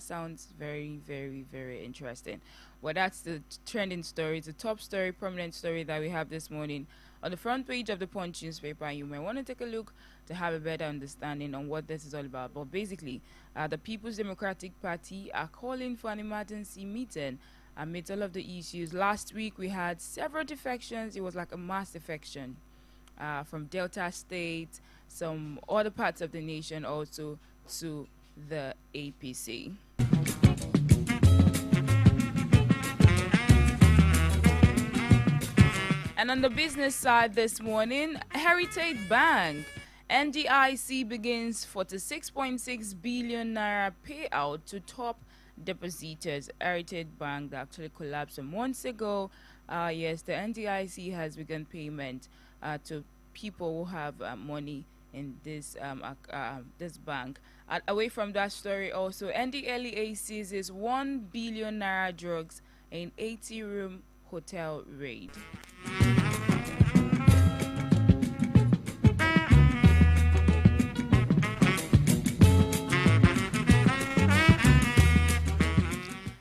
That sounds very, very, very interesting. Well, that's the trending story, the top story, prominent story that we have this morning on the front page of the Punch newspaper. You may want to take a look to have a better understanding on what this is all about. But basically, the People's Democratic Party are calling for an emergency meeting amidst all of the issues. Last week, we had several defections. It was like a mass defection from Delta State, some other parts of the nation also to the APC. And on the business side this morning, Heritage Bank, NDIC begins 46.6 billion naira payout to top depositors. Heritage Bank that actually collapsed some months ago. Yes, the NDIC has begun payment to people who have money in this this bank. Away from that story also, NDLEA seizes 1 billion naira drugs in 80-room hotel raid.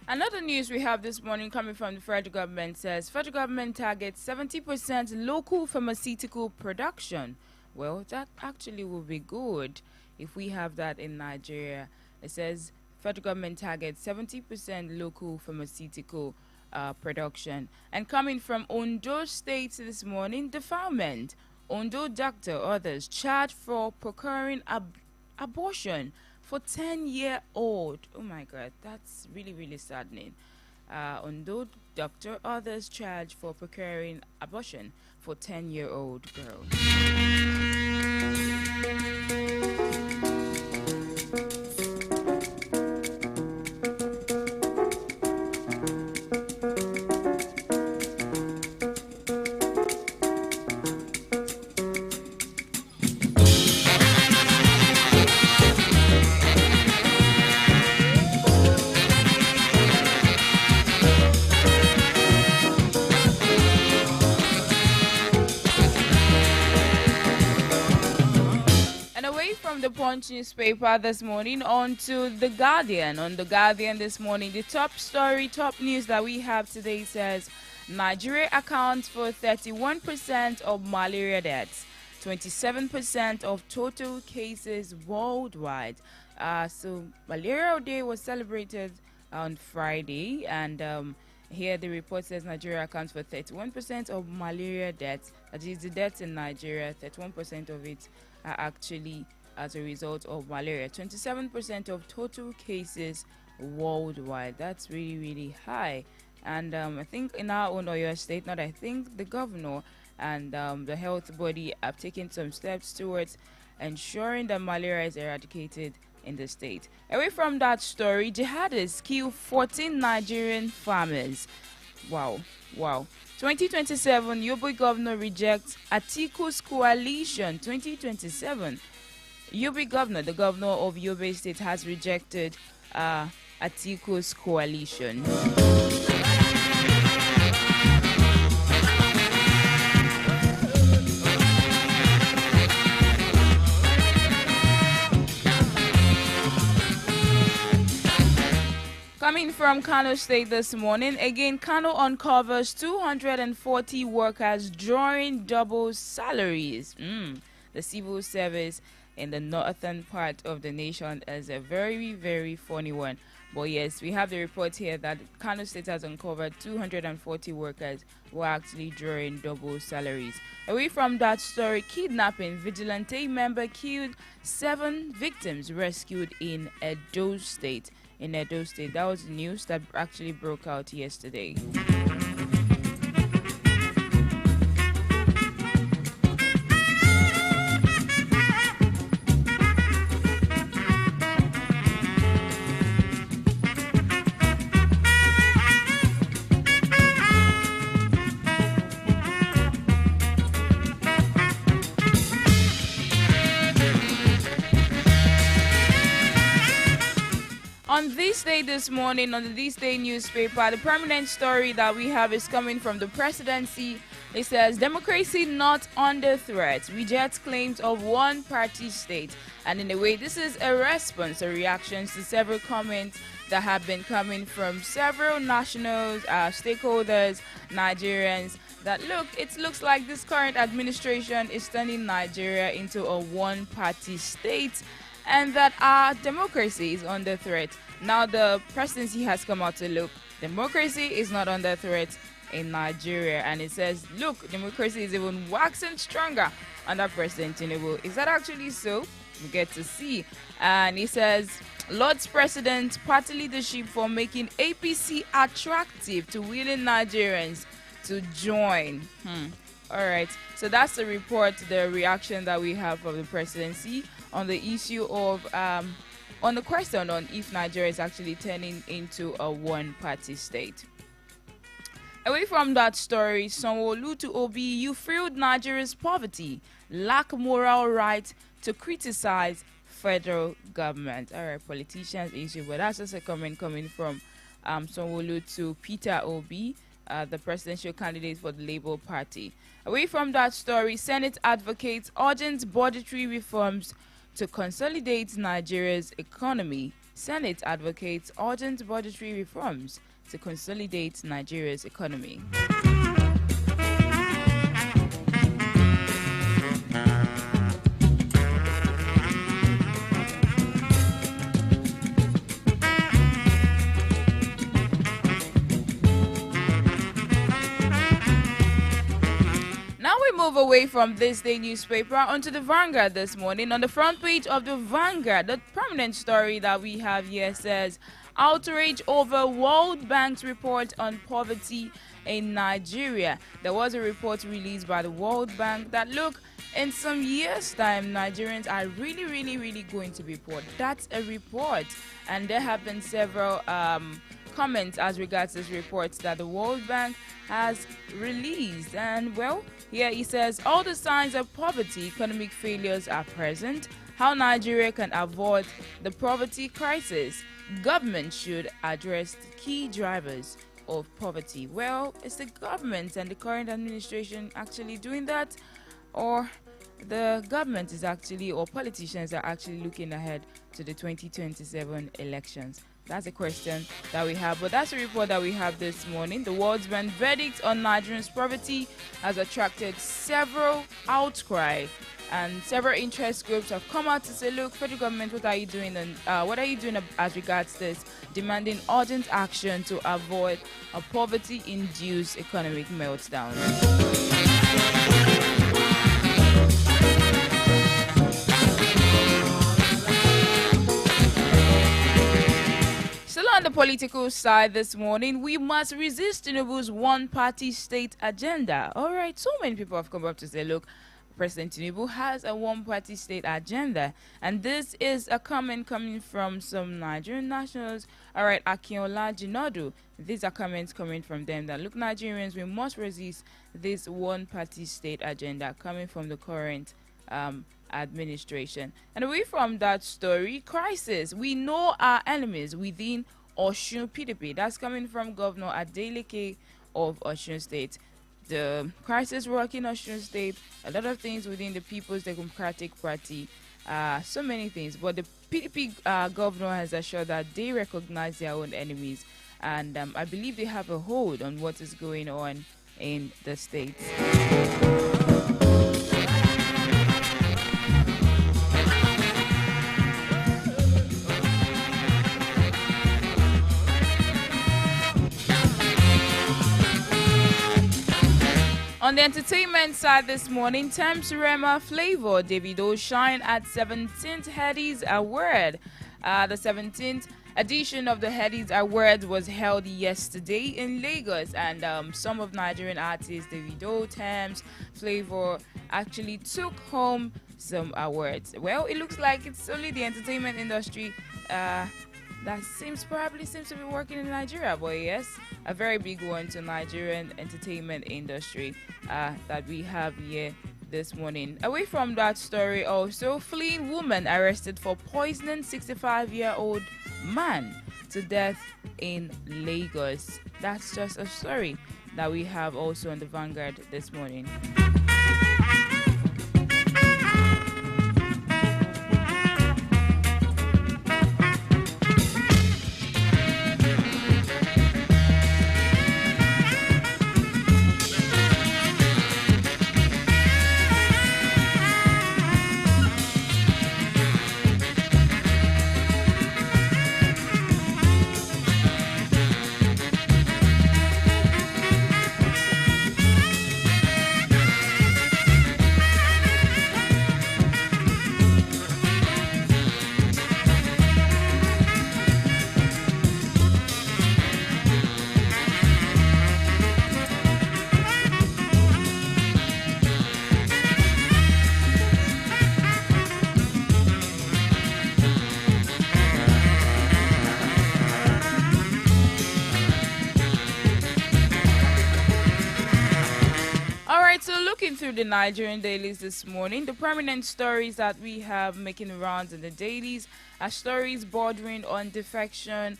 Another news we have this morning coming from the federal government says federal government targets 70% local pharmaceutical production. Well, that actually will be good if we have that in Nigeria. It says federal government targets 70% local pharmaceutical production. And coming from Ondo State this morning, defilement. Ondo doctor, others charged for procuring abortion for 10-year-old. Oh my God, that's really, really saddening. Ondo doctor, others charged for procuring abortion for 10-year-old girl. The Punch newspaper this morning on to The Guardian. On The Guardian this morning, the top story, top news that we have today says Nigeria accounts for 31% of malaria deaths, 27% of total cases worldwide. So Malaria Day was celebrated on Friday, and here the report says Nigeria accounts for 31% of malaria deaths. That is the deaths in Nigeria, 31% of it are actually as a result of malaria. 27% of total cases worldwide. That's really, really high. And I think in our own Oyo state, not I think the governor and the health body have taken some steps towards ensuring that malaria is eradicated in the state. Away from that story, jihadists kill 14 Nigerian farmers. Wow. 2027, Yobe governor rejects Atiku's coalition. 2027. Yobe governor, the governor of Yobe State, has rejected Atiku's coalition. Coming from Kano State this morning, again, Kano uncovers 240 workers drawing double salaries. The civil service in the northern part of the nation is a very, very funny one. But yes, we have the report here that Kano State has uncovered 240 workers who are actually drawing double salaries. Away from that story, kidnapping. Vigilante member killed 7 victims rescued in Edo State. That was the news that actually broke out yesterday. On this day this morning on the This Day newspaper, the prominent story that we have is coming from the presidency. It says, democracy not under threat, rejects claims of one-party state. And in a way, this is a response or reactions to several comments that have been coming from several nationals, stakeholders, Nigerians, that look, it looks like this current administration is turning Nigeria into a one-party state and that our democracy is under threat. Now the presidency has come out to look, democracy is not under threat in Nigeria, and it says, look, democracy is even waxing stronger under President Tinubu. Is that actually so? We get to see. And he says, Lord's President, party leadership for making APC attractive to willing Nigerians to join. All right, so that's the report, the reaction that we have from the presidency on the issue of on the question on if Nigeria is actually turning into a one-party state. Away from that story, Sanwo-Olu to Obi, you fueled Nigeria's poverty, lack moral right to criticize federal government. All right, politicians issue, but that's just a comment coming from Sanwo-Olu to Peter Obi, the presidential candidate for the Labour Party. Away from that story, Senate advocates urgent budgetary reforms to consolidate Nigeria's economy. Senate advocates urgent budgetary reforms to consolidate Nigeria's economy. Move away from this day newspaper onto the Vanguard this morning. On the front page of the Vanguard, the prominent story that we have here says, outrage over World Bank's report on poverty in Nigeria. There was a report released by the World Bank that, look, in some years' time, Nigerians are really going to be poor. That's a report. And there have been several comments as regards this report that the World Bank has released. And, well, here he says, all the signs of poverty, economic failures are present. How Nigeria can avoid the poverty crisis. Government should address the key drivers of poverty. Well, is the government and the current administration actually doing that? Or the government is actually, or politicians are actually looking ahead to the 2027 elections? That's a question that we have, but that's a report that we have this morning. The World Bank verdict on Nigerians' poverty has attracted several outcry, and several interest groups have come out to say, look, federal government, what are you doing? And what are you doing as regards this? Demanding urgent action to avoid a poverty-induced economic meltdown. On the political side this morning, we must resist Tinubu's one-party state agenda. All right, so many people have come up to say, look, President Tinubu has a one-party state agenda, and this is a comment coming from some Nigerian nationals. All right, Akinola Jinodu, these are comments coming from them that, look, Nigerians, we must resist this one-party state agenda coming from the current administration. And away from that story, crisis. We know our enemies within Osun PDP. That's coming from Governor Adeleke of Osun State. The crisis rocking Osun State, a lot of things within the People's Democratic Party, so many things. But the PDP governor has assured that they recognize their own enemies, and I believe they have a hold on what is going on in the states. On the entertainment side this morning, Thames Rema Flavor Davido shine at 17th Headies Award. The 17th edition of the Headies Award was held yesterday in Lagos, and some of Nigerian artists, Davido, Thames, Flavor, actually took home some awards. Well, it looks like it's only the entertainment industry that seems to be working in Nigeria, but yes, a very big one to Nigerian entertainment industry that we have here this morning. Away from that story also, fleeing woman arrested for poisoning 65-year-old man. to death in Lagos. That's just a story that we have also on the Vanguard this morning. So looking through the Nigerian dailies this morning, the prominent stories that we have making rounds in the dailies are stories bordering on defection,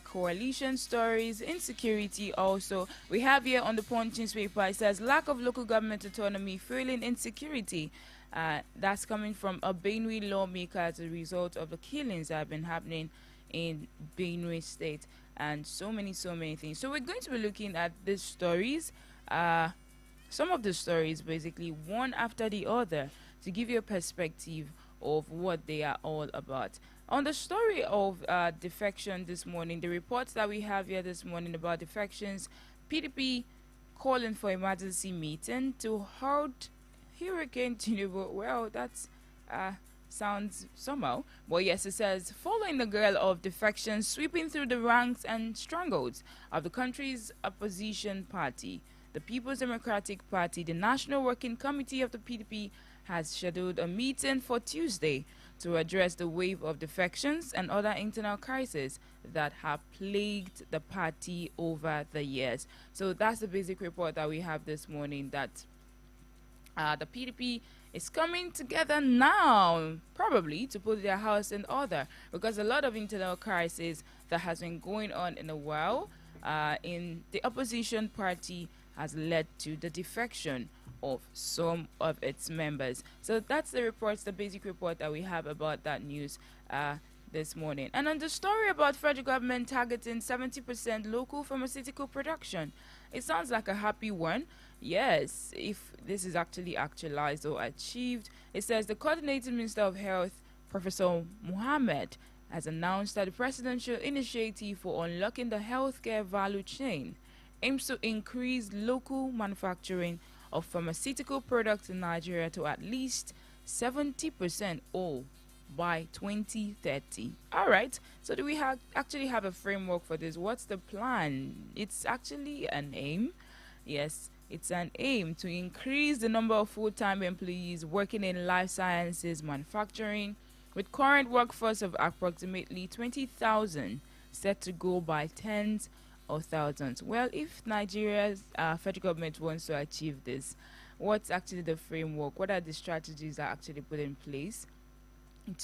coalition stories, insecurity also. We have here on the Punch newspaper, it says lack of local government autonomy fueling insecurity. That's coming from a Benue lawmaker as a result of the killings that have been happening in Benue State and so many things. So we're going to be looking at these stories. Some of the stories basically one after the other to give you a perspective of what they are all about. On the story of defection this morning, the reports that we have here this morning about defections, PDP calling for emergency meeting to halt Hurricane Tinubu. Well, that's sounds somehow. But yes, it says, following the gale of defection sweeping through the ranks and strongholds of the country's opposition party, the People's Democratic Party, the National Working Committee of the PDP, has scheduled a meeting for Tuesday to address the wave of defections and other internal crises that have plagued the party over the years. So that's the basic report that we have this morning, that the PDP is coming together now, probably to put their house in order, because a lot of internal crisis that has been going on in a while in the opposition party has led to the defection of some of its members. So that's the reports, the basic report that we have about that news this morning. And on the story about federal government targeting 70% local pharmaceutical production, it sounds like a happy one. Yes, if this is actually actualized or achieved. It says the coordinating Minister of Health, Professor Mohammed, has announced that the presidential initiative for unlocking the healthcare value chain aims to increase local manufacturing of pharmaceutical products in Nigeria to at least 70% all by 2030. All right, so do we actually have a framework for this? What's the plan? It's actually an aim. Yes, it's an aim to increase the number of full-time employees working in life sciences manufacturing, with current workforce of approximately 20,000 set to go by tens of thousands. Well, if Nigeria's federal government wants to achieve this, what's actually the framework? What are the strategies that are actually put in place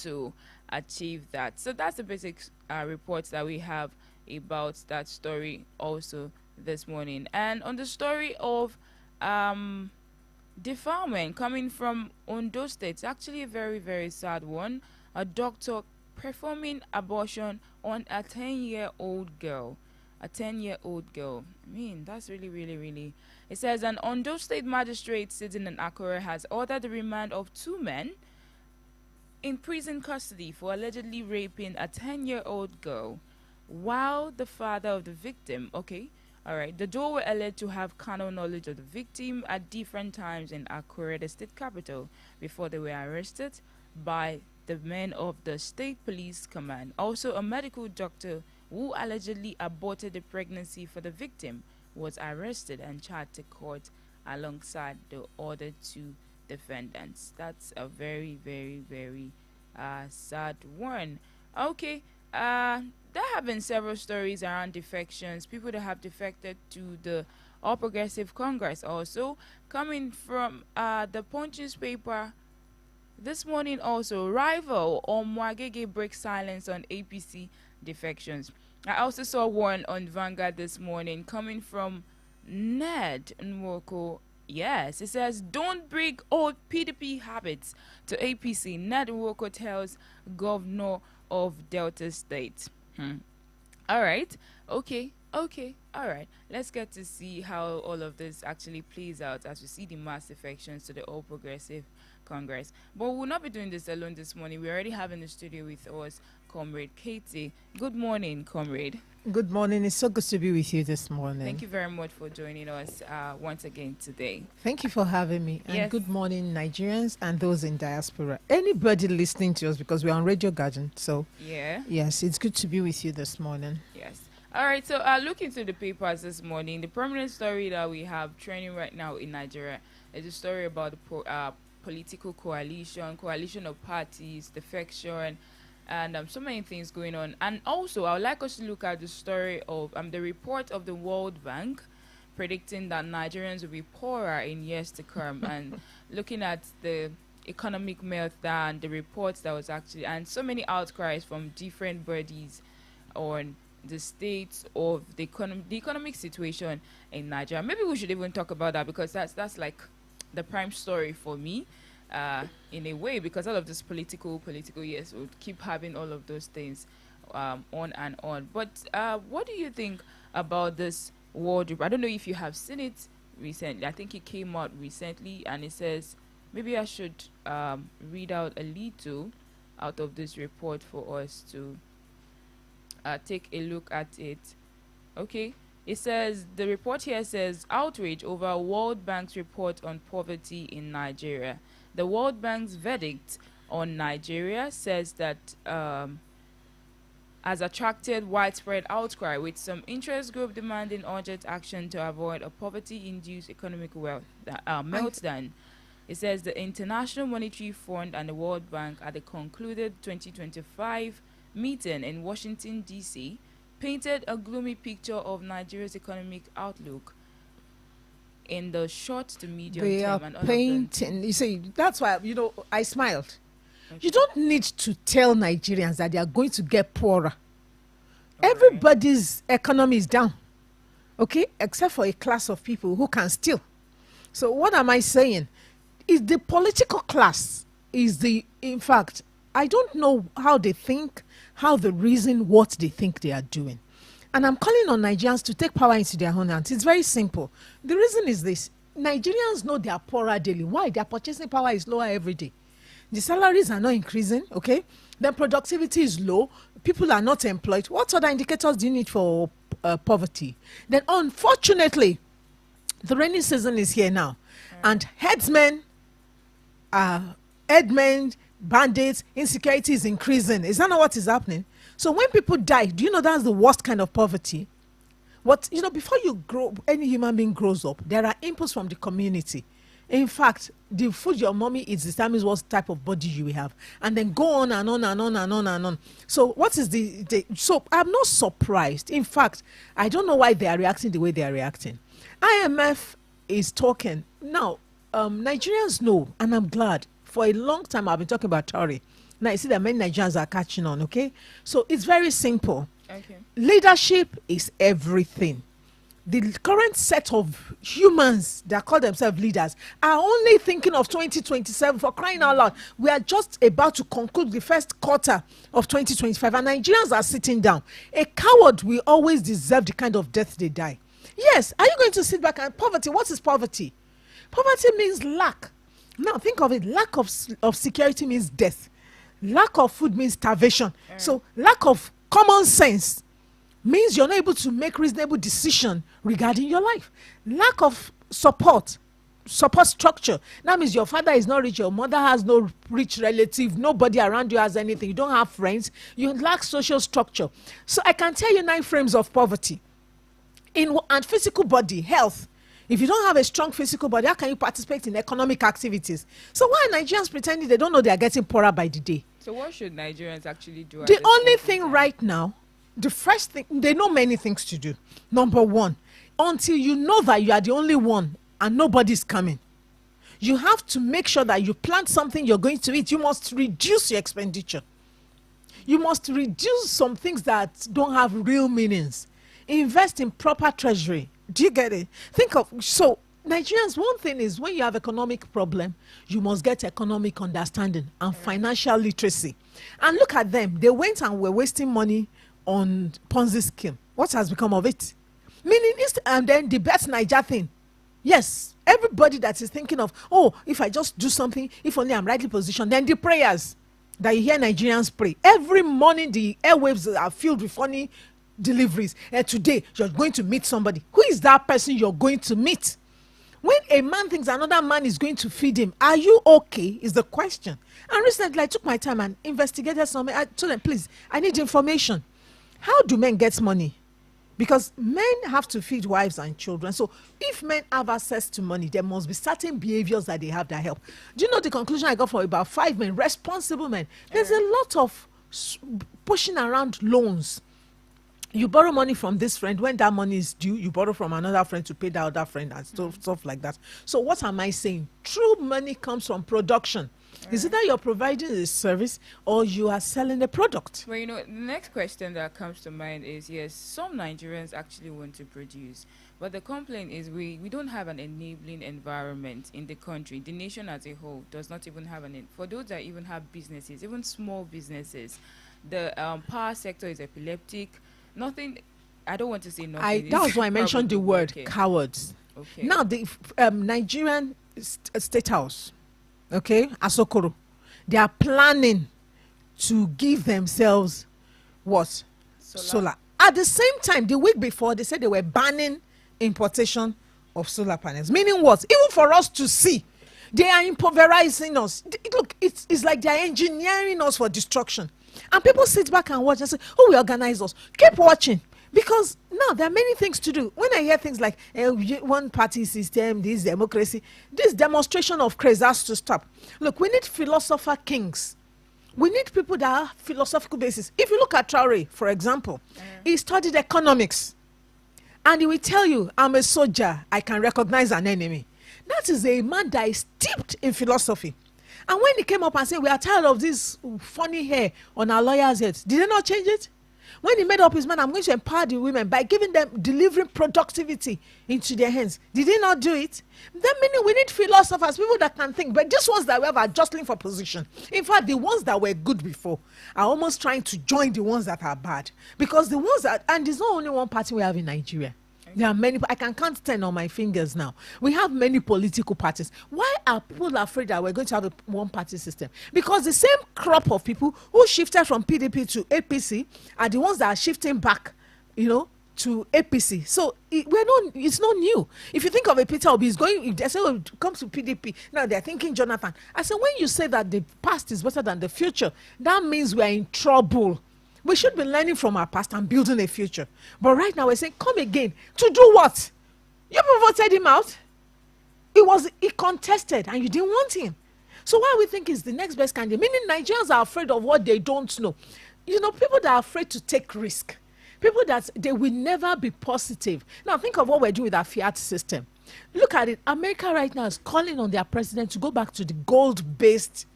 to achieve that? So that's the basic reports that we have about that story also this morning. And on the story of defilement coming from Ondo State, it's actually a very sad one. A doctor performing abortion on a 10-year-old girl. A 10-year-old girl. I mean, that's really. It says an Ondo State magistrate sitting in Akure has ordered the remand of two men in prison custody for allegedly raping a 10-year-old girl, while the father of the victim, the duo were alleged to have carnal knowledge of the victim at different times in Akure, the state capital, before they were arrested by the men of the state police command. Also, a medical doctor who allegedly aborted the pregnancy for the victim was arrested and charged to court alongside the other two defendants. That's a very sad one. There have been several stories around defections, people that have defected to the All Progressive Congress. Also coming from the Punch newspaper this morning, also rival Omwagege breaks silence on APC defections. I also saw one on Vanguard this morning coming from Ned Nwoko. Yes, it says, don't bring old PDP habits to APC. Ned Nwoko tells governor of Delta State. All right. Okay. Okay. All right. Let's get to see how all of this actually plays out as we see the mass defections to the All Progressive Congress. But we'll not be doing this alone this morning. We already have in the studio with us Comrade Katie. Good morning, Comrade. Good morning. It's so good to be with you this morning. Thank you very much for joining us once again today. Thank you for having me. And Yes. good morning, Nigerians and those in diaspora. Anybody listening to us, because we're on Radio Garden. So, Yeah. yes, it's good to be with you this morning. Yes. All right. So, looking through the papers this morning, the prominent story that we have trending right now in Nigeria is a story about the political coalition of parties, defection, and so many things going on. And also, I would like us to look at the story of the report of the World Bank predicting that Nigerians will be poorer in years to come, and looking at the economic meltdown, the reports that was actually, and so many outcries from different bodies on the state of the economic situation in Nigeria. Maybe we should even talk about that, because that's like the prime story for me, in a way, because all of this political, yes, would keep having all of those things on and on. But what do you think about this world report? I don't know if you have seen it recently. I think it came out recently, and it says, maybe I should read out a little out of this report for us to take a look at it. Okay. It says, the report here says, outrage over World Bank's report on poverty in Nigeria. The World Bank's verdict on Nigeria says that has attracted widespread outcry, with some interest group demanding urgent action to avoid a poverty-induced economic meltdown. It says the International Monetary Fund and the World Bank at the concluded 2025 meeting in Washington, D.C., painted a gloomy picture of Nigeria's economic outlook in the short to medium They term. are And painting. You see, that's why, I smiled. Okay. You don't need to tell Nigerians that they are going to get poorer. All Everybody's economy is down, okay, except for a class of people who can steal. So what am I saying? Is the political class in fact, I don't know how they think, how they reason what they think they are doing. And I'm calling on Nigerians to take power into their own hands. It's very simple. The reason is this. Nigerians know they are poorer daily. Why? Their purchasing power is lower every day. The salaries are not increasing, okay? Then productivity is low. People are not employed. What other indicators do you need for poverty? Then, unfortunately, the rainy season is here now. And headmen, bandits, insecurity is increasing. Is that not what is happening? So when people die, do you know that's the worst kind of poverty? Before any human being grows up, there are inputs from the community. In fact, the food your mommy eats determines what type of body you will have. And then go on and on and on and on and on. So what is so I'm not surprised. In fact, I don't know why they are reacting the way they are reacting. IMF is talking. Now, Nigerians know, and I'm glad. For a long time, I've been talking about Tory. Now, you see that many Nigerians are catching on, okay? So it's very simple. Okay. Leadership is everything. The current set of humans that call themselves leaders are only thinking of 2027, for crying out loud. We are just about to conclude the first quarter of 2025, and Nigerians are sitting down. A coward will always deserve the kind of death they die. Yes, are you going to sit back and poverty? What is poverty? Poverty means lack. Now think of it. Lack of security means death. Lack of food means starvation. So lack of common sense means you're not able to make reasonable decision regarding your life. Lack of support structure, that means your father is not rich, your mother has no rich relative, nobody around you has anything, you don't have friends, you lack social structure. So I can tell you 9 frames of poverty. And physical body, health. If you don't have a strong physical body, how can you participate in economic activities? So why are Nigerians pretending they don't know they are getting poorer by the day? So what should Nigerians actually do? The only thing right now, the first thing, they know many things to do. Number one, until you know that you are the only one and nobody's coming, you have to make sure that you plant something you're going to eat. You must reduce your expenditure. You must reduce some things that don't have real meanings. Invest in proper treasury. Do you get it? Think of, so Nigerians, one thing is when you have economic problem, you must get economic understanding and financial literacy. And look at them. They went and were wasting money on Ponzi scheme. What has become of it? Meaning, and then the best Niger thing. Yes, everybody that is thinking of, oh, if I just do something, if only I'm rightly positioned, then the prayers that you hear Nigerians pray. Every morning, the airwaves are filled with funny deliveries. And today, you're going to meet somebody. Who is that person you're going to meet? When a man thinks another man is going to feed him, are you okay? Is the question. And recently, I took my time and investigated something. I told them, please, I need information. How do men get money? Because men have to feed wives and children. So if men have access to money, there must be certain behaviors that they have that help. Do you know the conclusion I got from about 5 men, responsible men? There's a lot of pushing around loans. You borrow money from this friend. When that money is due, you borrow from another friend to pay the other friend and stuff like that. So what am I saying? True money comes from production. Is it that you're providing a service or you are selling a product? Well, the next question that comes to mind is, yes, some Nigerians actually want to produce, but the complaint is we don't have an enabling environment in the country. The nation as a whole does not even have for those that even have businesses, even small businesses, the power sector is epileptic. Nothing, I don't want to say nothing. That was why I mentioned the word cowards. Okay. Now, the Nigerian State House, okay, Asokoro, they are planning to give themselves what? Solar. At the same time, the week before, they said they were banning importation of solar panels. Meaning what? Even for us to see, they are impoverizing us. Look, it's like they are engineering us for destruction. And people sit back and watch and say, oh, we organize us. Keep watching. Because now there are many things to do. When I hear things like one party system, this democracy, this demonstration of craze has to stop. Look, we need philosopher kings. We need people that are philosophical basis. If you look at Traore, for example, he studied economics. And he will tell you, I'm a soldier, I can recognize an enemy. That is a man that is steeped in philosophy. And when he came up and said, we are tired of this funny hair on our lawyers' heads, did they not change it? When he made up his mind, I'm going to empower the women by giving them, delivering productivity into their hands. Did he not do it? That meaning we need philosophers, people that can think. But these ones that we have are jostling for position. In fact, the ones that were good before are almost trying to join the ones that are bad. Because the ones that, and there's not only one party we have in Nigeria. There are many. I can count 10 on my fingers now. We have many political parties. Why are people afraid that we're going to have a one-party system? Because the same crop of people who shifted from PDP to APC are the ones that are shifting back, to APC. So it's not new. If you think of a Peter Obi, if they say, it comes to PDP, now they're thinking Jonathan. I said, when you say that the past is better than the future, that means we're in trouble. We should be learning from our past and building a future. But right now we're saying, come again. To do what? You voted him out. He contested and you didn't want him. So why we think is the next best candidate? Meaning Nigerians are afraid of what they don't know. People that are afraid to take risk. People that they will never be positive. Now think of what we're doing with our fiat system. Look at it. America right now is calling on their president to go back to the gold-based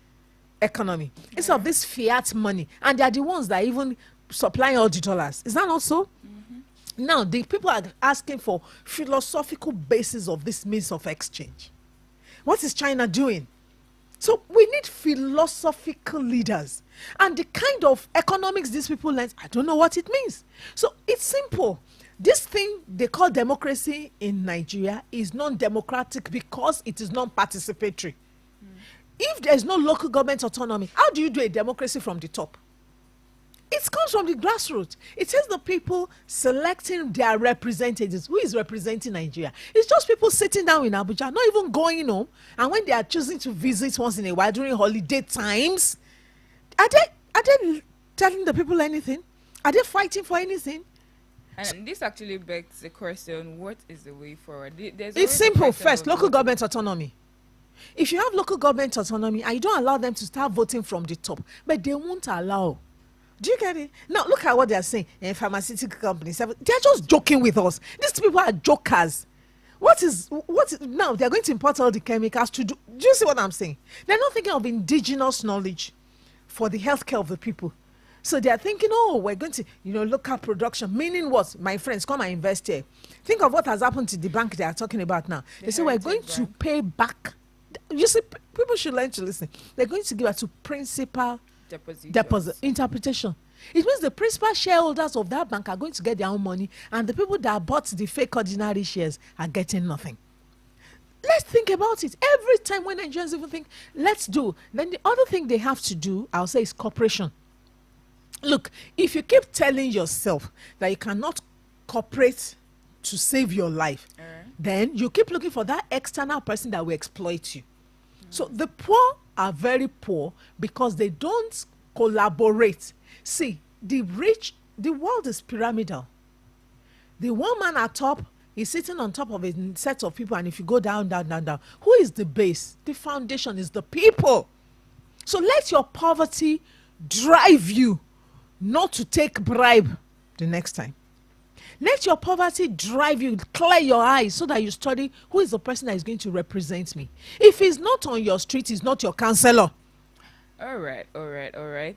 economy instead of this fiat money, and they are the ones that are even supplying all the dollars. Is that not so? Now the people are asking for philosophical basis of this means of exchange. What is China doing? So we need philosophical leaders, and the kind of economics these people learn, I don't know what it means. So it's simple. This thing they call democracy in Nigeria is non-democratic because it is non-participatory. If there's no local government autonomy, how do you do a democracy from the top? It comes from the grassroots. It is the people selecting their representatives. Who is representing Nigeria? It's just people sitting down in Abuja, not even going home. And when they are choosing to visit once in a while during holiday times, are they telling the people anything? Are they fighting for anything? And this actually begs the question, what is the way forward? It's simple. First, local government autonomy. If you have local government autonomy and you don't allow them to start voting from the top, but they won't allow. Do you get it? Now look at what they are saying. Pharmaceutical companies, they're just joking with us. These people are jokers. What is now? They're going to import all the chemicals to do. Do you see what I'm saying? They're not thinking of indigenous knowledge for the healthcare of the people. So they are thinking, oh, we're going to, local production. Meaning what? My friends, come and invest here. Think of what has happened to the bank they are talking about now. They say we're going to pay back. You see, people should learn to listen. They're going to give us to principal deposit interpretation. It means the principal shareholders of that bank are going to get their own money, and the people that bought the fake ordinary shares are getting nothing. Let's think about it. Every time when Nigerians even think, let's do, then the other thing they have to do, I'll say, is cooperation. Look, if you keep telling yourself that you cannot cooperate to save your life, then you keep looking for that external person that will exploit you. So the poor are very poor because they don't collaborate. See, the rich, the world is pyramidal. The one man at top is sitting on top of a set of people, and if you go down, who is the base? The foundation is the people. So let your poverty drive you not to take bribe the next time. Let your poverty drive you, clear your eyes so that you study who is the person that is going to represent me. If he's not on your street, he's not your counselor. All right.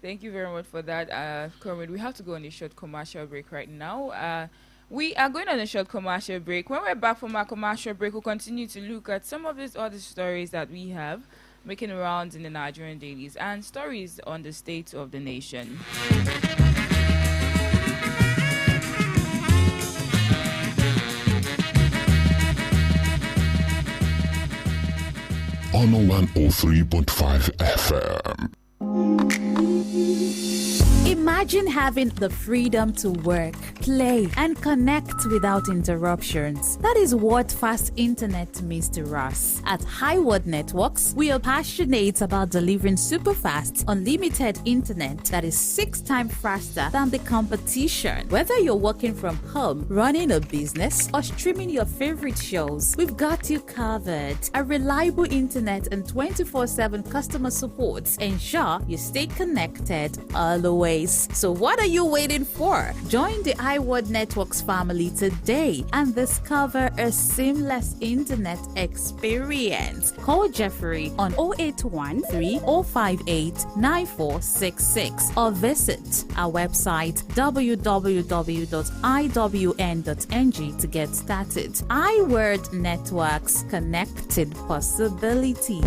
Thank you very much for that, Kermit. We have to go on a short commercial break right now. We are going on a short commercial break. When we're back from our commercial break, we'll continue to look at some of these other stories that we have making rounds in the Nigerian dailies and stories on the state of the nation. On 103.5 FM. Imagine having the freedom to work, play, and connect without interruptions. That is what fast internet means to us. At Highward Networks, we are passionate about delivering super fast, unlimited internet that is 6 times faster than the competition. Whether you're working from home, running a business, or streaming your favorite shows, we've got you covered. A reliable internet and 24/7 customer support ensure you stay connected always. So what are you waiting for? Join the iWorld Networks family today and discover a seamless internet experience. Call Jeffrey on 081 3058 9466 or visit our website www.iwn.ng to get started. iWorld Networks, connected possibilities.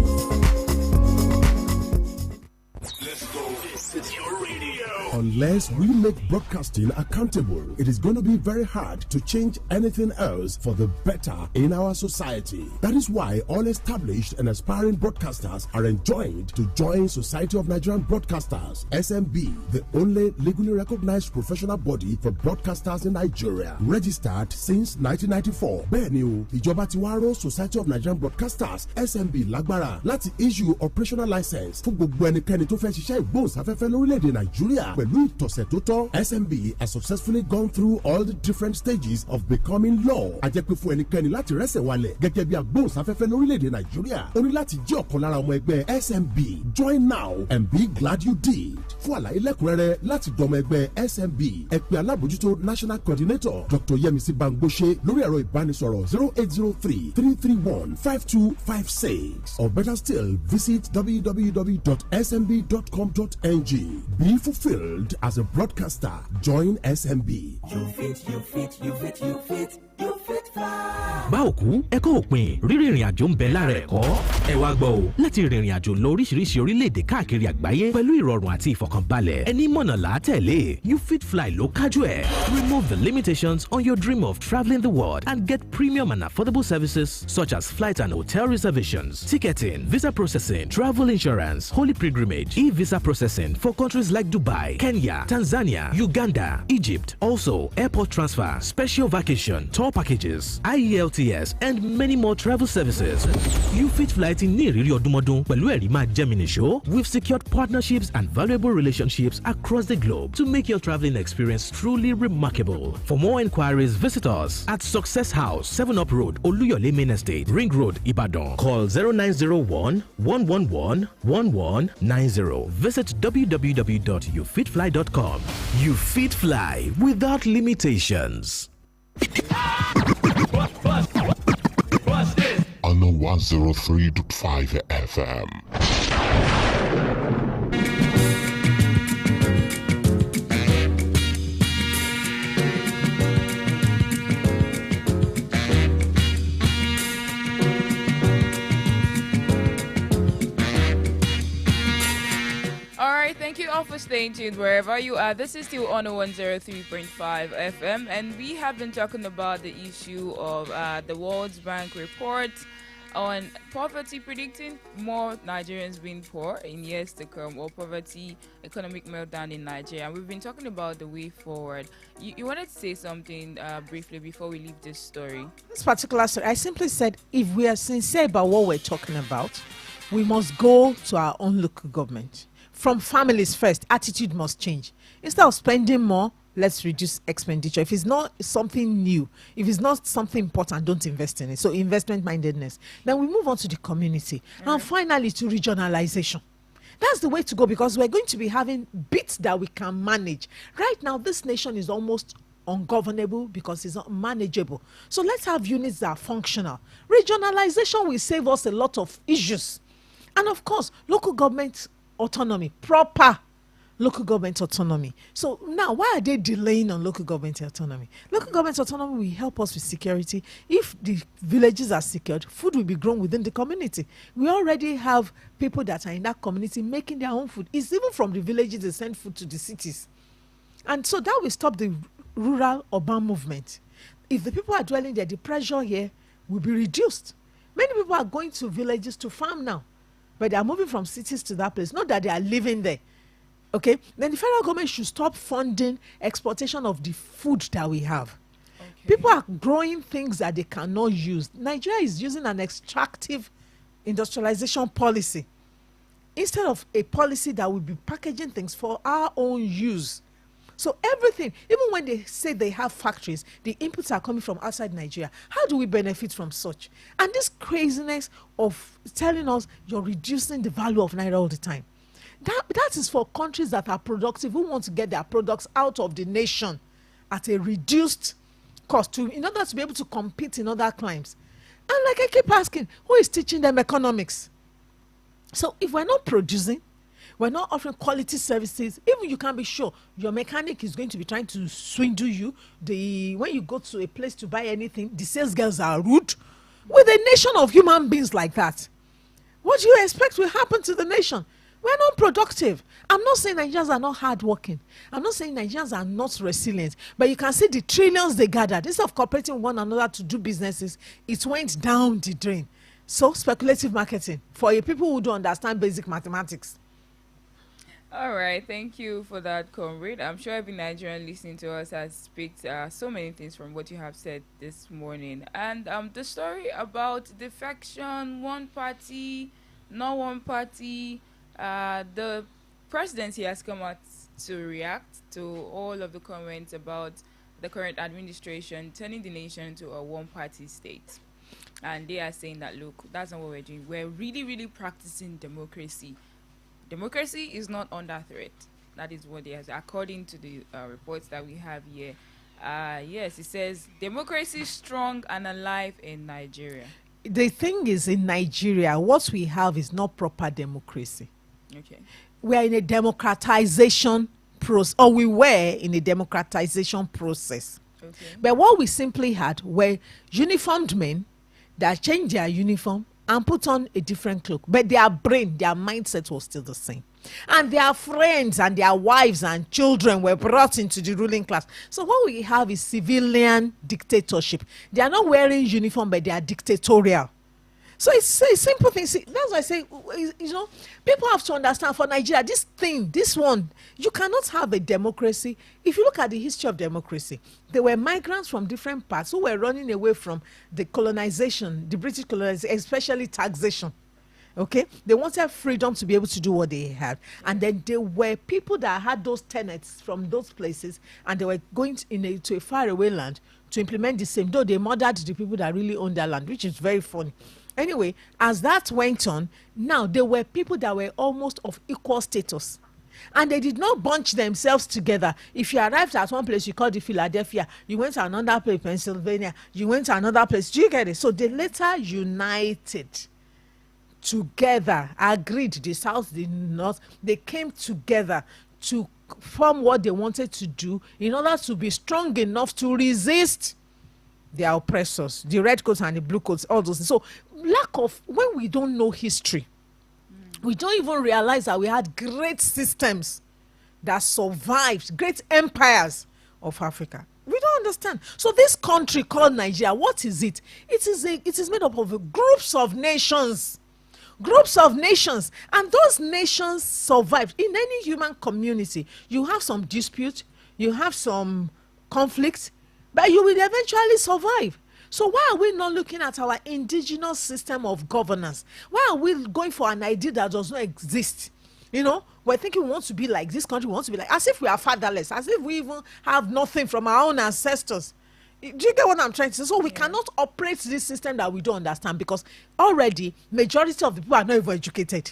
Unless we make broadcasting accountable, it is going to be very hard to change anything else for the better in our society. That is why all established and aspiring broadcasters are enjoined to join Society of Nigerian Broadcasters, SMB, the only legally recognized professional body for broadcasters in Nigeria. Registered since 1994. Bẹ́ẹ̀ni o, ìjọba ti wá rọ̀ Society of Nigerian Broadcasters, SMB lágbára láti issue operational license fún gbogbo ẹnikẹ́ni tó fẹ́ ṣiṣẹ́ ìgbóhùnsáfẹ́fẹ́ lórílẹ̀‐èdè Nàìjíríà. Pẹ̀lú ìtọ̀sẹ̀ tó tọ́, SMB has successfully gone through all the different stages of becoming law. Àjẹpẹ́ fún ẹnikẹ́ni láti rẹ́sẹ̀ walẹ̀ gẹ́gẹ́ bí agbóhùnsáfẹ́fẹ́ lórílẹ̀‐èdè Nàìjíríà. Ó ní láti jẹ́ ọ̀kan lára ọmọ ẹgbẹ́ SMB. Join now and be glad you did. Fún àlàyé lẹ́kùnrẹ́rẹ́ láti dọmọ ẹgbẹ́ SMB, ẹ pè alábòjútó National Coordinator Dr. Yemisi Bangbose lórí ẹ̀rọ ìbánisọ̀rọ̀ 0803-331-5256 or better still visit www.smb.com.ng. Be fulfilled as a broadcaster. Join SMB. You fit fly. Bá òkú ẹ̀kọ́ òpin rírí ìrìn àjò ń bẹ lára ẹ̀kọ́. Ẹ wá gbọ́ o, láti rìnrìn àjò lọ oríṣiríṣi orílẹ̀-èdè káàkiri àgbáyé pẹ̀lú ìrọ̀rùn àti ìfọ̀kànbalẹ̀. Ẹni mọ̀nà là á tẹ̀lé. You Fit Fly ló kájú ẹ̀. Remove the limitations on your dream of traveling the world and get premium and affordable services such as flight and hotel reservations, ticketing, visa processing, travel insurance, holy pilgrimage, e-visa processing for countries like Dubai, Kenya, Tanzania, Uganda, Egypt. Also, airport transfer, special vacation, tour packages, IELTS, and many more travel services. You Fit Fly ti ní ìrírí ọdúnmọ́dún pẹ̀lú ẹ̀rí máa jẹ́ mi nìṣó. We've secured partnerships and valuable relationships across the globe to make your traveling experience truly remarkable. For more inquiries, visit us at Success House, 7 Up Road, Oluyole Main Estate, Ring Road, Ibadan. Call 0901 111 1190. Visit www.youfitfly.com. You Fit Fly without limitations. On 103.5 FM. for staying tuned wherever you are. This is still on 103.5 FM, and we have been talking about the issue of the World Bank report on poverty, predicting more Nigerians being poor in years to come, or poverty, economic meltdown in Nigeria. And we've been talking about the way forward. You wanted to say something briefly before we leave this story? This particular story, I simply said, if we are sincere about what we're talking about, we must go to our own local government. From families first, attitude must change. Instead of spending more, let's reduce expenditure. If it's not something new, if it's not something important, don't invest in it. So investment mindedness. Then we move on to the community. And finally to regionalization. That's the way to go, because we're going to be having bits that we can manage. Right now, this nation is almost ungovernable because it's not manageable. So let's have units that are functional. Regionalization will save us a lot of issues. And of course, local government autonomy, proper local government autonomy. So now, why are they delaying on local government autonomy? Local government autonomy will help us with security. If the villages are secured, food will be grown within the community. We already have people that are in that community making their own food. It's even from the villages they send food to the cities. And so that will stop the rural urban movement. If the people are dwelling there, the pressure here will be reduced. Many people are going to villages to farm now, but they are moving from cities to that place, not that they are living there. Okay, then the federal government should stop funding exportation of the food that we have. Okay. People are growing things that they cannot use. Nigeria is using an extractive industrialization policy instead of a policy that will be packaging things for our own use. So everything, even when they say they have factories, the inputs are coming from outside Nigeria. How do we benefit from such? And this craziness of telling us you're reducing the value of Naira all the time. That is for countries that are productive, who want to get their products out of the nation at a reduced cost in order to be able to compete in other climes. And like I keep asking, who is teaching them economics? So if we're not producing, we're not offering quality services, even you can be sure your mechanic is going to be trying to swindle you. When you go to a place to buy anything, the sales girls are rude. With a nation of human beings like that, what do you expect will happen to the nation? We're not productive. I'm not saying Nigerians are not hardworking. I'm not saying Nigerians are not resilient. But you can see the trillions they gathered. Instead of cooperating with one another to do businesses, it went down the drain. So speculative marketing for a people who don't understand basic mathematics. All right, thank you for that, comrade. I'm sure every Nigerian listening to us has picked so many things from what you have said this morning. And the story about defection, one party, not one party. The presidency has come out to react to all of the comments about the current administration turning the nation to a one-party state. And they are saying that, look, that's not what we're doing. We're really, really practicing democracy. Democracy is not under threat. That is what they are, according to the reports that we have here. Yes, it says democracy is strong and alive in Nigeria. The thing is, in Nigeria, what we have is not proper democracy. Okay. We are in a democratization process, or we were in a democratization process. Okay. But what we simply had were uniformed men that changed their uniform and put on a different cloak. But their brain, their mindset was still the same. And their friends and their wives and children were brought into the ruling class. So what we have is civilian dictatorship. They are not wearing uniform, but they are dictatorial. So it's a simple thing. See, that's why I say, people have to understand, for Nigeria, this one, you cannot have a democracy. If you look at the history of democracy, there were migrants from different parts who were running away from the colonization, the British colonization, especially taxation. Okay, they wanted freedom to be able to do what they had. And then there were people that had those tenets from those places, and they were going to a faraway land to implement the same, though they murdered the people that really owned that land, which is very funny. Anyway, as that went on, now there were people that were almost of equal status. And they did not bunch themselves together. If you arrived at one place, you called it Philadelphia, you went to another place, Pennsylvania, you went to another place. Do you get it? So they later united together, agreed, the South, the North, they came together to form what they wanted to do in order to be strong enough to resist their oppressors, the red coats and the blue coats, all those things. So when we don't know history, we don't even realize that we had great systems that survived great empires of Africa. We don't understand. So this country called Nigeria, what is it? It is made up of groups of nations. Groups of nations, and those nations survived. In any human community, you have some dispute, you have some conflict, but you will eventually survive. So why are we not looking at our indigenous system of governance? Why are we going for an idea that does not exist? You know, we're thinking we want to be like this country, we want to be like, as if we are fatherless, as if we even have nothing from our own ancestors. Do you get what I'm trying to say? So we cannot operate this system that we don't understand, because already majority of the people are not even educated.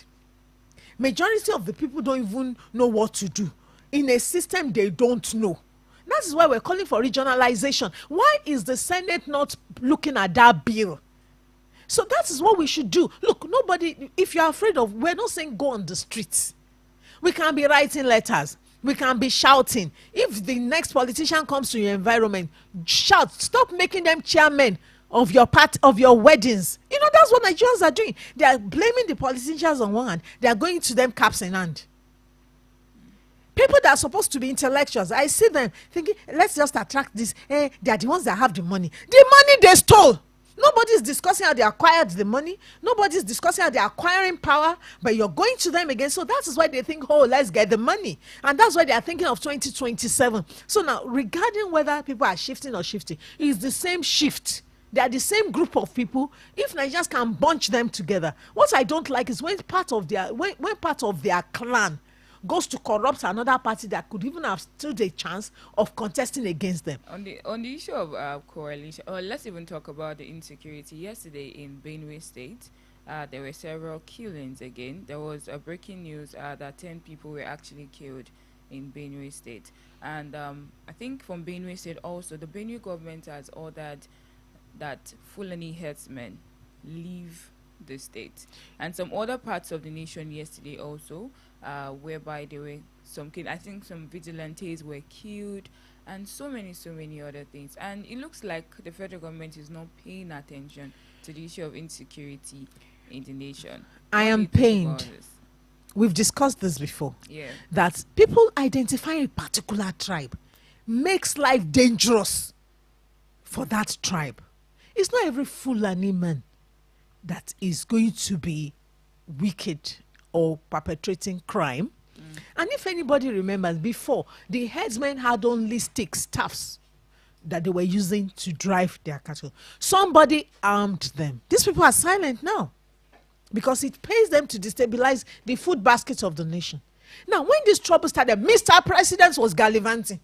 Majority of the people don't even know what to do in a system they don't know. That is why we're calling for regionalization. Why is the Senate not looking at that bill? So that is what we should do. Look, nobody, if you're afraid of, we're not saying go on the streets. We can be writing letters. We can be shouting. If the next politician comes to your environment, shout. Stop making them chairmen of your of your weddings. You know, that's what Nigerians are doing. They are blaming the politicians on one hand. They are going to them caps in hand. People that are supposed to be intellectuals, I see them thinking, let's just attract this. They are the ones that have the money. The money they stole. Nobody is discussing how they acquired the money. Nobody is discussing how they are acquiring power, but you're going to them again. So that is why they think, oh, let's get the money. And that's why they are thinking of 2027. So now, regarding whether people are shifting or shifting, it's the same shift. They are the same group of people. If Nigerians can bunch them together. What I don't like is when part of their clan goes to corrupt another party that could even have stood a chance of contesting against them. On the issue of coalition, let's even talk about the insecurity. Yesterday in Benue State, there were several killings again. There was a breaking news that 10 people were actually killed in Benue State. And I think from Benue State also, the Benue government has ordered that Fulani herdsmen leave the state. And some other parts of the nation yesterday also, whereby there were I think some vigilantes were killed, and so many other things. And it looks like the federal government is not paying attention to the issue of insecurity in the nation. I am pained. We've discussed this before. Yeah. That people identifying a particular tribe makes life dangerous for that tribe. It's not every Fulani man that is going to be wicked or perpetrating crime. And if anybody remembers, before, the herdsmen had only sticks, staffs that they were using to drive their cattle. Somebody armed them. These people are silent now because it pays them to destabilize the food baskets of the nation. Now, when this trouble started, Mr. President was gallivanting.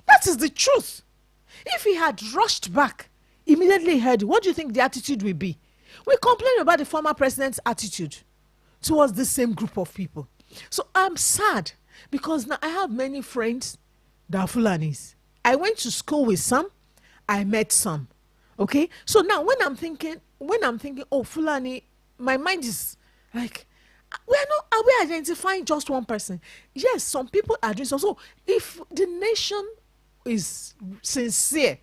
That is the truth. If he had rushed back, immediately heard, what do you think the attitude will be? We complain about the former president's attitude towards the same group of people. So I'm sad because now I have many friends that are Fulanis. I went to school with some, I met some. Okay? So now when I'm thinking, oh, Fulani, my mind is like, are we identifying just one person? Yes, some people are doing so. So if the nation is sincere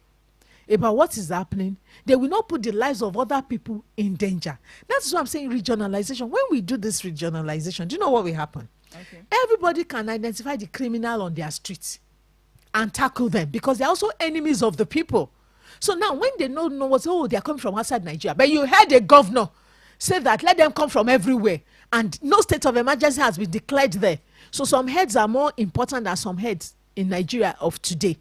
about what is happening, they will not put the lives of other people in danger. That's why I'm saying regionalization. When we do this regionalization, do you know what will happen? Okay. Everybody can identify the criminal on their streets and tackle them because they're also enemies of the people. So now when they don't know what, oh, they're coming from outside Nigeria, but you heard a governor say that let them come from everywhere, and no state of emergency has been declared there. So some heads are more important than some heads in Nigeria of today.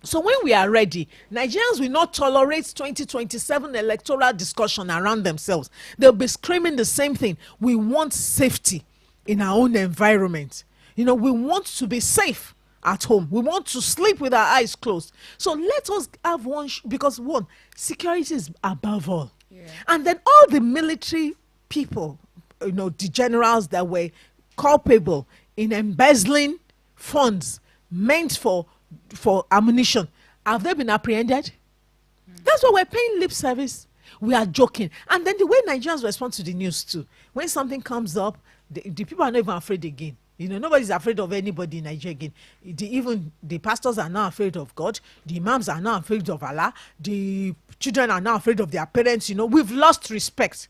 So when we are ready, Nigerians will not tolerate 2027 electoral discussion around themselves. They'll be screaming the same thing. We want safety in our own environment. You know, we want to be safe at home. We want to sleep with our eyes closed. So let us have one, because one, security is above all. Yeah. And then all the military people, you know, the generals that were culpable in embezzling funds meant for ammunition, have they been apprehended? That's why we're paying lip service. We are joking. And then the way Nigerians respond to the news too, when something comes up, the people are not even afraid again. You know, nobody's afraid of anybody in Nigeria again. Even the pastors are not afraid of God. The imams are not afraid of Allah. The children are not afraid of their parents. You know, we've lost respect.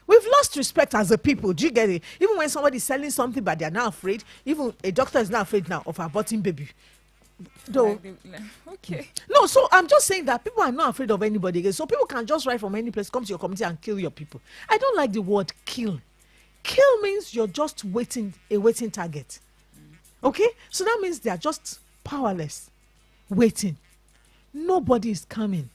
We've lost respect as a people. Do you get it? Even when somebody's selling something, but they're now afraid. Even a doctor is now afraid now of aborting baby. Though, okay. No, so I'm just saying that people are not afraid of anybody again. So people can just ride from any place, come to your community and kill your people. I don't like the word kill. Kill means you're just a waiting target. Okay? So that means they are just powerless, waiting. Nobody is coming.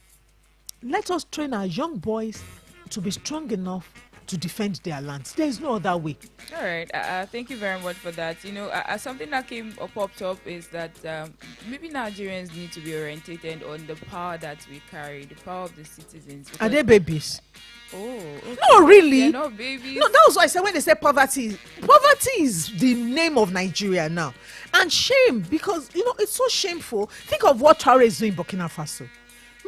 Let us train our young boys to be strong enough to defend their lands. There is no other way. All right. Thank you very much for that. You know, something that popped up is that maybe Nigerians need to be orientated on the power that we carry, the power of the citizens. Are they babies? Oh, okay. No, really. They're not babies. No, that was why I said when they say poverty is the name of Nigeria now. And shame, because, you know, it's so shameful. Think of what Traore is doing in Burkina Faso.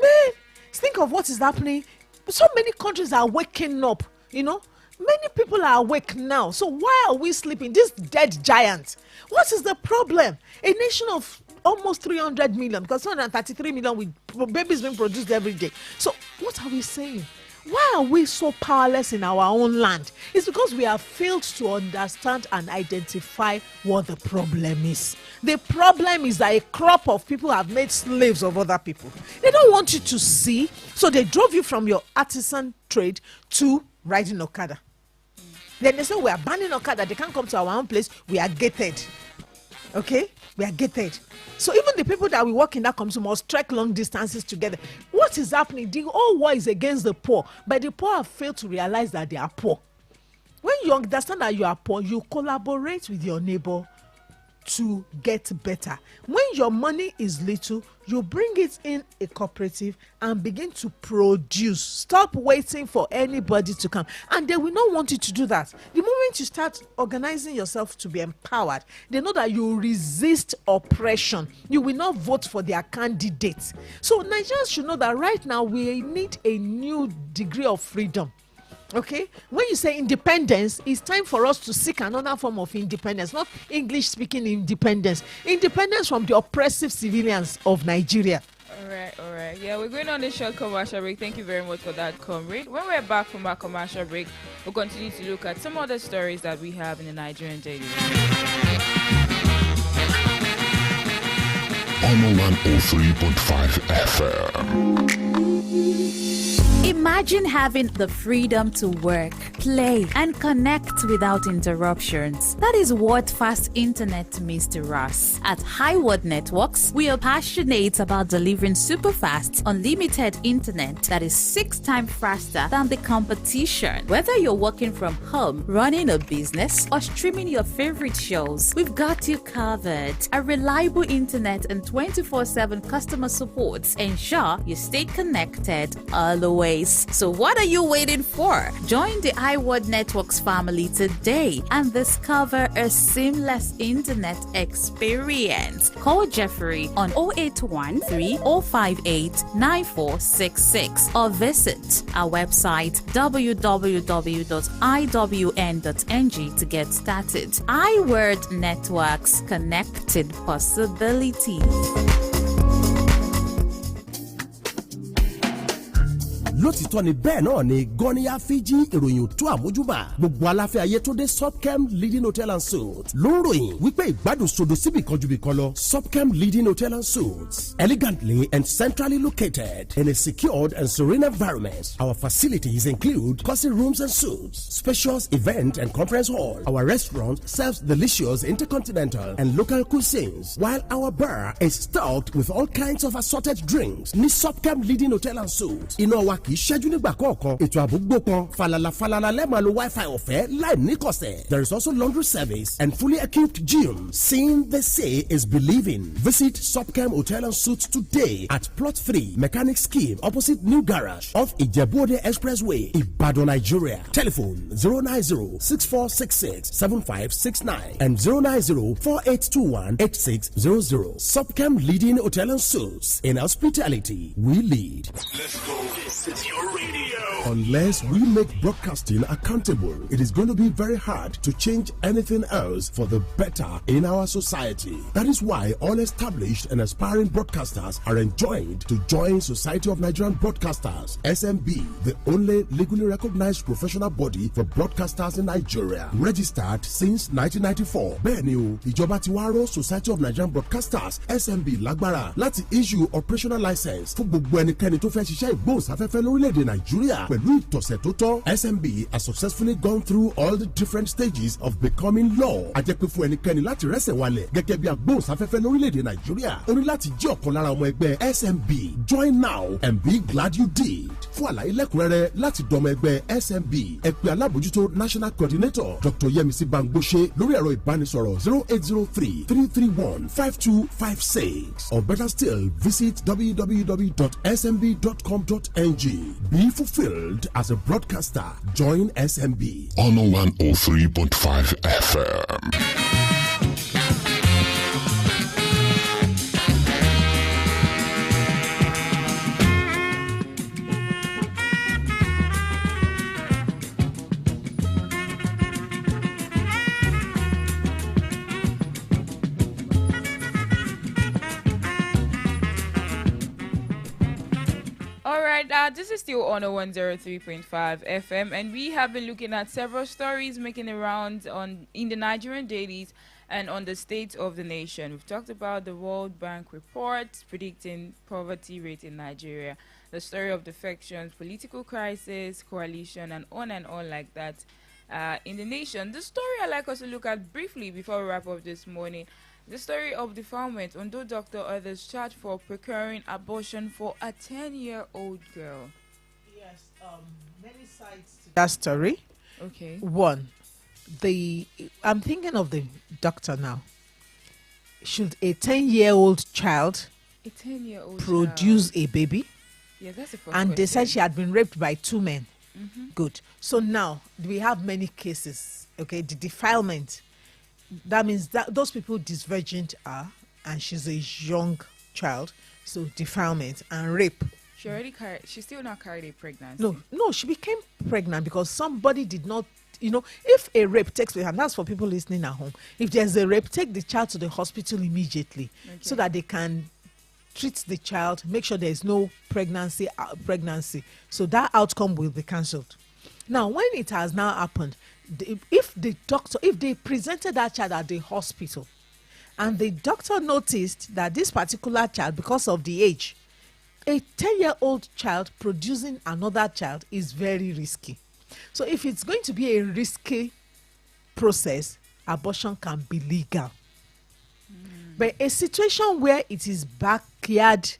Man, think of what is happening. So many countries are waking up, you know. Many people are awake now. So why are we sleeping? This dead giant. What is the problem? A nation of almost 300 million, because 233 million with babies being produced every day. So what are we saying? Why are we so powerless in our own land? It's because we have failed to understand and identify what the problem is. The problem is that a crop of people have made slaves of other people. They don't want you to see, so they drove you from your artisan trade to riding Okada. Then they say we are banning Okada, they can't come to our own place, we are gated. Okay? We are gated. So even the people that we work in that community must trek long distances together. What is happening? The whole war is against the poor, but the poor have failed to realize that they are poor. When you understand that you are poor, you collaborate with your neighbor to get better. When your money is little, you bring it in a cooperative and begin to produce. Stop waiting for anybody to come, and they will not want you to do that. The moment you start organizing yourself to be empowered, they know that you resist oppression. You will not vote for their candidates. So Nigerians should know that right now we need a new degree of freedom. Okay, when you say independence, it's time for us to seek another form of independence, not English speaking independence from the oppressive civilians of Nigeria. All right. Yeah, we're going on a short commercial break. Thank you very much for that, comrade. When we're back from our commercial break, we'll continue to look at some other stories that we have in the Nigerian daily. On 103.5 FM. Imagine having the freedom to work, play, and connect without interruptions. That is what fast internet means to us. At Highwood Networks, we are passionate about delivering super fast, unlimited internet that is 6 times faster than the competition. Whether you're working from home, running a business, or streaming your favorite shows, we've got you covered. A reliable internet and 24/7 customer support ensure you stay connected all the way. So what are you waiting for? Join the iWorld Networks family today and discover a seamless internet experience. Call Jeffrey on 081 3058 9466 or visit our website www.iwn.ng to get started. iWorld Networks, connected possibilities. lótìtọ́ ni bẹ́ẹ̀ náà ni gọ́níyà fíjì ìròyìn tó àmójúbà gbogbo aláfẹ́ ayé tó dé Subcam Leading Hotel and Suites ló ń ròyìn wípé ìgbádùn sodo síbì kan ju bì kan lọ. Subcam Leading Hotel and Suites, elegantly and centrally located in a secured and serene environment. Our facilities include cozy rooms and suites, spacious event and conference hall. Our restaurant serves delicious intercontinental and local cuisines, while our bar is stocked with all kinds of assorted drinks. Ní Subcam Leading Hotel and Suites, iná wa kì í ṣẹ́jú nígbà kọ̀ọ̀kan. Ètò ààbò gbópọn falala lẹ́ẹ̀ma lo Wi-Fi ọ̀fẹ́ láì níkọ̀sẹ̀. There is also laundry service and fully equipped gym. Seeing the say is believing. Visit Subcam Hotel and Suites today at Plot 3 Mechanic Scheme opposite New Garage off Ijebu-Ode Expressway, Ibadan, Nigeria. Telephone 090-6466-7569 and 090-4821-8600. Subcam Leading Hotel and Suites. In hospitality, we lead. Let's go. This is your radio. Unless we make broadcasting accountable, it is going to be very hard to change anything else for the better in our society. That is why all established and aspiring broadcasters are enjoined to join Society of Nigerian Broadcasters, SMB, the only legally recognized professional body for broadcasters in Nigeria. Registered since 1994. Bẹ́ẹ̀ni o, ìjọba ti wá rọ̀ Society of Nigerian Broadcasters, SMB lágbára láti issue operational license fún gbogbo ẹnikẹ́ni tó fẹ́ ṣiṣẹ́ ìgbóhùnsáfẹ́fẹ́ lórílẹ̀‐èdè Nàìjíríà pẹ̀lú ìtọ̀sẹ̀ tó tọ́. SMB has successfully gone through all the different stages of becoming law. Àjẹpẹ́ fún ẹnikẹ́ni láti rẹ́sẹ̀ walẹ̀ gẹ́gẹ́ bí agbóhùnsáfẹ́fẹ́ lórílẹ̀‐èdè Nàìjíríà. O ní láti jẹ́ ọ̀kan lára ọmọ ẹgbẹ́ SMB. Join now and be glad you did. Fún àlàyé lẹ́kùnrẹ́rẹ́ láti dọmọ ẹgbẹ́ SMB, ẹ pè alábòjútó National Coordinator Dr. Yemisi Bangbose lórí ẹ̀rọ ìbánisọ̀rọ̀ 0803-331-5256, or better still, visit www.smb.com.ng. Be fulfilled as a broadcaster. Join SMB. On 103.5 FM. This is still on 103.5 FM, and we have been looking at several stories making the rounds in the Nigerian dailies and on the state of the nation. We've talked about the World Bank report predicting poverty rate in Nigeria, the story of defections, political crisis, coalition, and on like that in the nation. The story I'd like us to look at briefly before we wrap up this morning. The story of defilement, Ondo doctor others charged for procuring abortion for a 10-year-old girl. Yes, many sides to that story. Okay. One, I'm thinking of the doctor now. Should a 10-year-old child produce a baby? Yeah, that's the first And question. they said she had been raped by 2 men. Mm-hmm. Good. So now we have many cases. Okay, the defilement. That means that those people disvirgined her, and she's a young child. So defilement and rape. She still not carried a pregnancy. No, she became pregnant because somebody did not. If a rape takes place, and that's for people listening at home. If there's a rape, take the child to the hospital immediately, so that they can treat the child, make sure there's no pregnancy. So that outcome will be cancelled. Now, when it has now happened, if they presented that child at the hospital, and the doctor noticed that this particular child, because of the age, a 10-year-old child producing another child is very risky. So if it's going to be a risky process, abortion can be legal. But a situation where it is backyard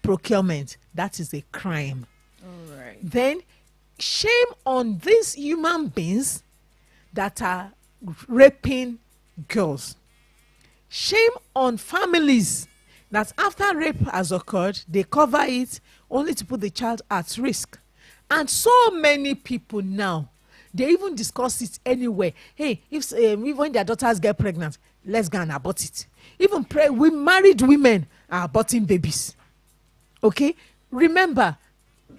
procurement, that is a crime. All right. Then shame on these human beings that are raping girls. Shame on families that after rape has occurred, they cover it only to put the child at risk. And so many people now, they even discuss it anyway. Hey, if when their daughters get pregnant, let's go and abort it. Even we married women are aborting babies. Okay? Remember,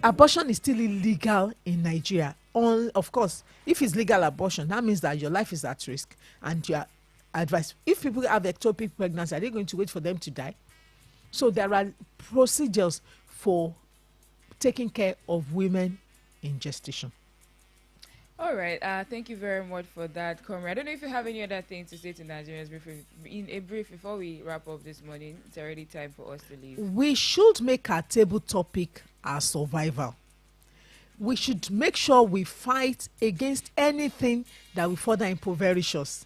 abortion is still illegal in Nigeria. Of course, if it's legal abortion, that means that your life is at risk, and you are advised. If people have ectopic pregnancy, are they going to wait for them to die? So there are procedures for taking care of women in gestation. All right. Thank you very much for that, Comrade. I don't know if you have any other things to say to Nigerians in a brief before we wrap up this morning. It's already time for us to leave. We should make our table topic our survival. We should make sure we fight against anything that will further impoverish us.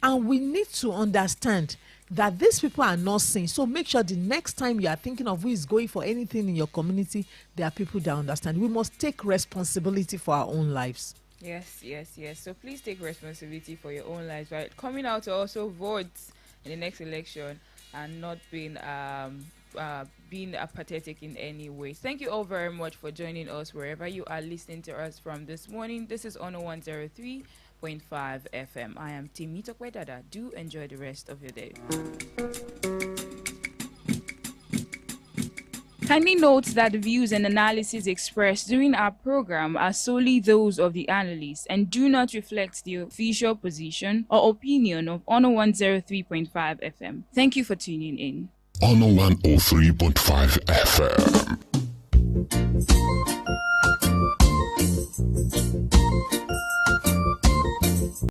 And we need to understand that these people are not sane. So make sure the next time you are thinking of who is going for anything in your community, there are people that understand. We must take responsibility for our own lives. Yes. So please take responsibility for your own lives, right? Coming out to also vote in the next election and not being apathetic in any way. Thank you all very much for joining us wherever you are listening to us from this morning. This is on 103.5 FM. I am Temitope Dada. Do enjoy the rest of your day. Kindly note that the views and analysis expressed during our program are solely those of the analysts and do not reflect the official position or opinion of Honor 103.5 FM. Thank you for tuning in. Honor 103.5 FM.